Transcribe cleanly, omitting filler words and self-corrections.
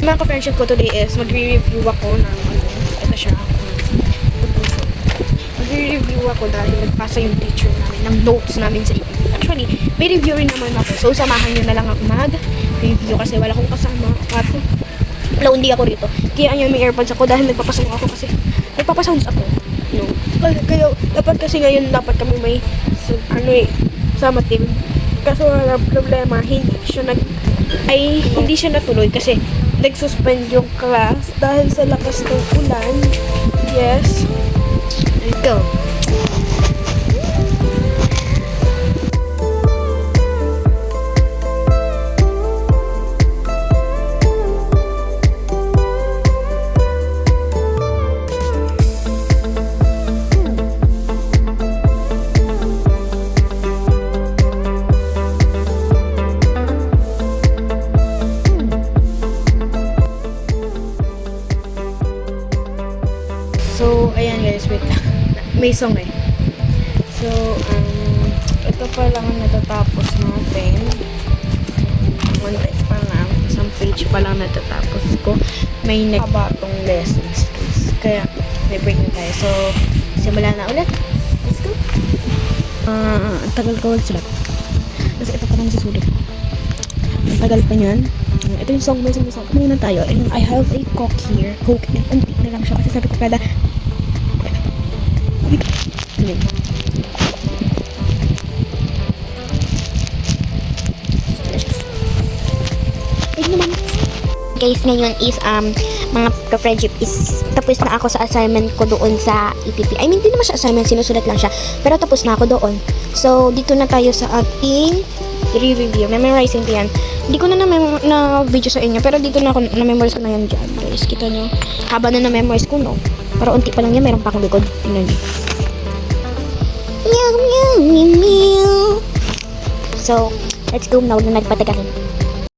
Mga ka-friendship ko today is magre-review ako ng ito siya. Magre-review ako dahil nagpasa yung teacher namin ng notes namin sa EPP. Actually, may review rin naman ako. So, samahan nyo na lang ako mag-review kasi wala akong kasama. At hindi ako rito. Kaya ayun, may airpods ako dahil nagpapasok ako kasi nagpapasounds ako. No. Kaya, dapat kasi ngayon dapat kami may sama team. Kaso wala problema, hindi siya natuloy kasi nag-suspend yung class dahil sa lakas ng ulan. Yes. Let's go. So, ayan guys, wait lang. May song eh. So, ito pa lang natatapos natin. One page pa lang. Isang page pa lang natatapos ko. May nagkabatong lessons. Kaya, may break na tayo. So, simula na ulit. Let's go. Ang tagal ko magsulat. Kasi ito pa lang susulit. Ang tagal pa niyan. Ito yung song mo yung sinasabi. Muna tayo. And I have a Coke here. Coke and antique na lang siya. Kasi sabi ko pala, guys, ngayon is mga ka-friendship is tapos na ako sa assignment ko doon sa EPP. I mean, hindi naman siya assignment, sinusulat lang siya. Pero tapos na ako doon. So, dito na tayo sa ating review. Memorizing ko yan. Hindi ko na video sa inyo, pero dito na ako na-memorize ko na yan dyan. Guys, kita nyo. Haba na na-memorize ko, no? Pero unti pa lang yan, mayroon pa akong likod. Tingnan nyo. Meow, meow, meow, meow. So, let's go now na nagpatagalan.